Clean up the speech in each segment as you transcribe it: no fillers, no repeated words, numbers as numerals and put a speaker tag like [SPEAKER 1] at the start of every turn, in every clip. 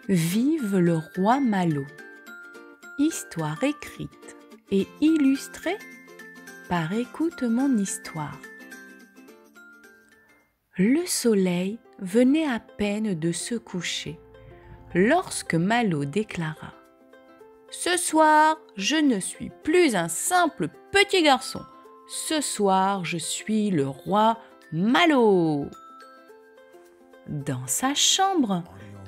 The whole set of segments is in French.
[SPEAKER 1] Vive le roi Malo. Histoire écrite et illustrée par Écoute mon histoire. Le soleil venait à peine de se coucher lorsque Malo déclara: Ce soir, je ne suis plus un simple petit garçon. Ce soir, je suis le roi Malo. Dans sa chambre,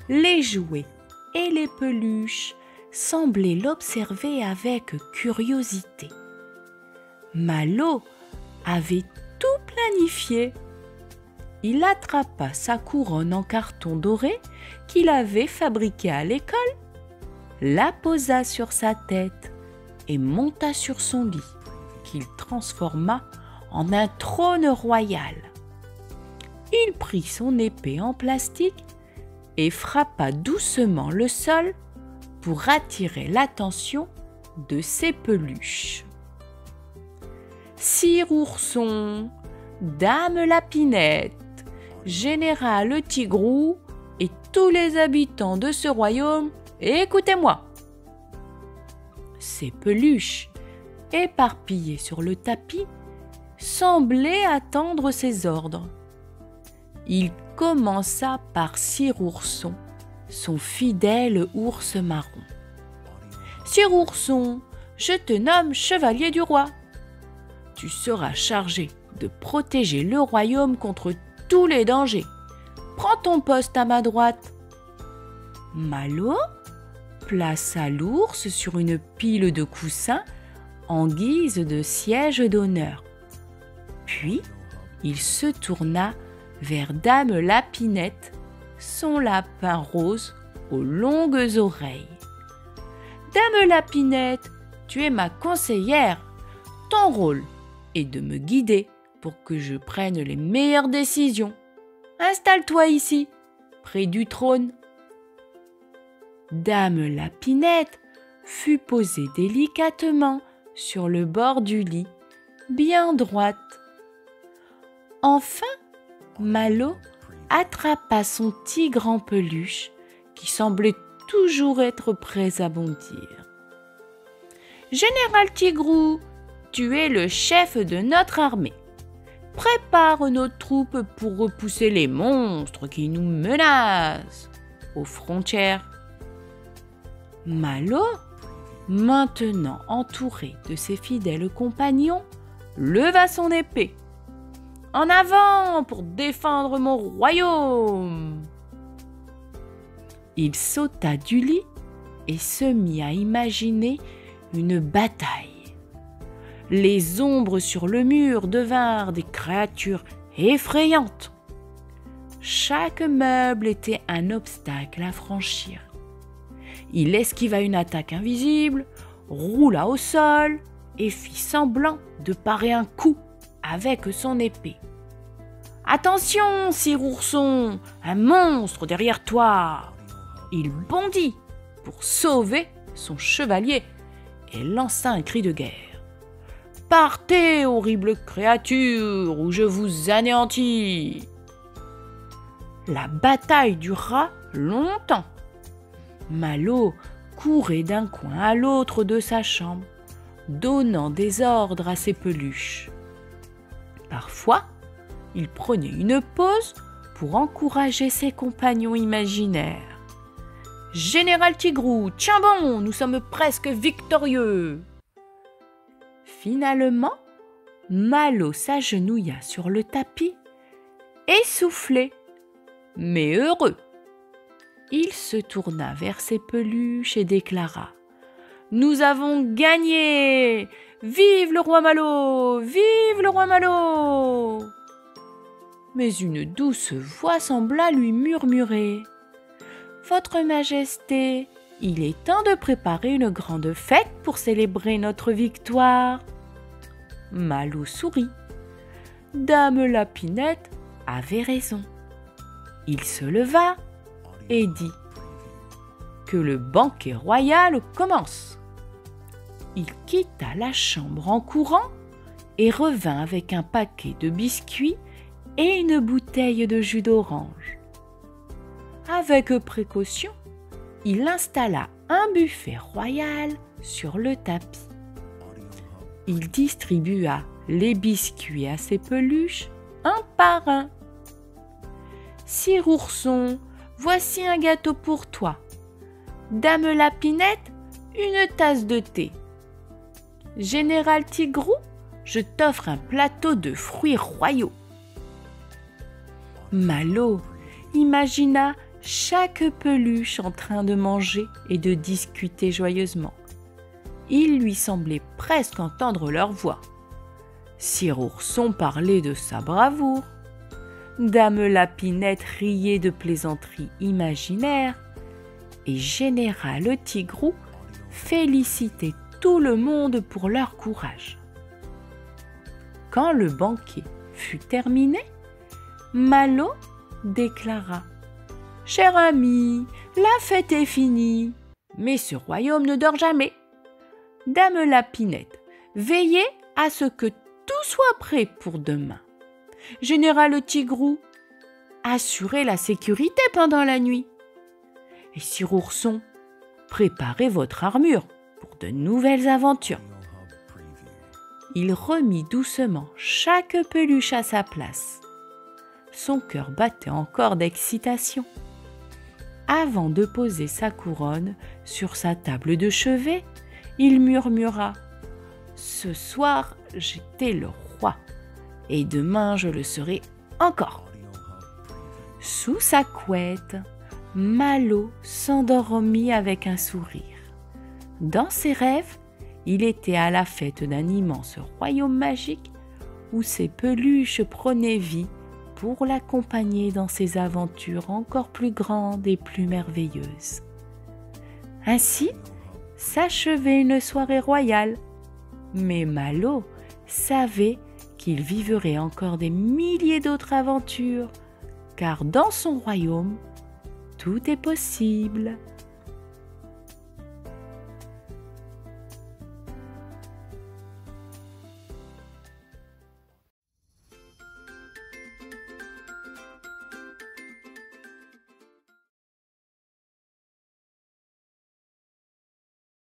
[SPEAKER 1] les jouets et les peluches semblaient l'observer avec curiosité. Malo avait tout planifié. Il attrapa sa couronne en carton doré qu'il avait fabriquée à l'école, la posa sur sa tête et monta sur son lit, qu'il transforma en un trône royal. Il prit son épée en plastique et frappa doucement le sol pour attirer l'attention de ses peluches. Sire Ourson, Dame Lapinette, Général Tigrou et tous les habitants de ce royaume, écoutez-moi. Ces peluches, éparpillées sur le tapis, semblaient attendre ses ordres. Il commença par Sire Ourson, son fidèle ours marron. Sire Ourson, je te nomme chevalier du roi. Tu seras chargé de protéger le royaume contre tous les dangers. Prends ton poste à ma droite. Malo plaça l'ours sur une pile de coussins en guise de siège d'honneur. Puis, il se tourna vers Dame Lapinette, son lapin rose aux longues oreilles. Dame Lapinette, tu es ma conseillère. Ton rôle est de me guider pour que je prenne les meilleures décisions. Installe-toi ici, près du trône. Dame Lapinette fut posée délicatement sur le bord du lit, bien droite. Enfin, Malo attrapa son tigre en peluche qui semblait toujours être prêt à bondir. Général Tigrou, tu es le chef de notre armée. Prépare nos troupes pour repousser les monstres qui nous menacent aux frontières. Malo, maintenant entouré de ses fidèles compagnons, leva son épée. En avant pour défendre mon royaume! Il sauta du lit et se mit à imaginer une bataille. Les ombres sur le mur devinrent des créatures effrayantes. Chaque meuble était un obstacle à franchir. Il esquiva une attaque invisible, roula au sol et fit semblant de parer un coup avec son épée. « Attention, Sire Ourson, un monstre derrière toi !» Il bondit pour sauver son chevalier et lança un cri de guerre. « Partez, horrible créature, ou je vous anéantis !» La bataille dura longtemps. Malo courait d'un coin à l'autre de sa chambre, donnant des ordres à ses peluches. Parfois, il prenait une pause pour encourager ses compagnons imaginaires. « Général Tigrou, tiens bon, nous sommes presque victorieux !» Finalement, Malo s'agenouilla sur le tapis, essoufflé, mais heureux. Il se tourna vers ses peluches et déclara: « Nous avons gagné! Vive le roi Malo! Vive le roi Malo !» Mais une douce voix sembla lui murmurer: « Votre Majesté, il est temps de préparer une grande fête pour célébrer notre victoire. » Malo sourit. Dame Lapinette avait raison. Il se leva et dit: « Que le banquet royal commence !» Il quitta la chambre en courant et revint avec un paquet de biscuits et une bouteille de jus d'orange. Avec précaution, il installa un buffet royal sur le tapis. Il distribua les biscuits à ses peluches un par un. « Sire Ourson, voici un gâteau pour toi. Dame Lapinette, une tasse de thé. Général Tigrou, je t'offre un plateau de fruits royaux. » Malo imagina chaque peluche en train de manger et de discuter joyeusement. Il lui semblait presque entendre leur voix. Sire Ourson parlait de sa bravoure. Dame Lapinette riait de plaisanteries imaginaires et Général Tigrou félicitait tout le monde pour leur courage. Quand le banquet fut terminé, Malo déclara « Cher ami, la fête est finie, mais ce royaume ne dort jamais. Dame Lapinette, veillez à ce que tout soit prêt pour demain. Général Tigrou, assurez la sécurité pendant la nuit. Et Sire Ourson, préparez votre armure pour de nouvelles aventures. » Il remit doucement chaque peluche à sa place. Son cœur battait encore d'excitation. Avant de poser sa couronne sur sa table de chevet, il murmura « Ce soir, j'étais le roi, et demain je le serai encore. » Sous sa couette, Malo s'endormit avec un sourire. Dans ses rêves, il était à la fête d'un immense royaume magique où ses peluches prenaient vie pour l'accompagner dans ses aventures encore plus grandes et plus merveilleuses. Ainsi s'achevait une soirée royale, mais Malo savait qu'il vivrait encore des milliers d'autres aventures, car dans son royaume, tout est possible.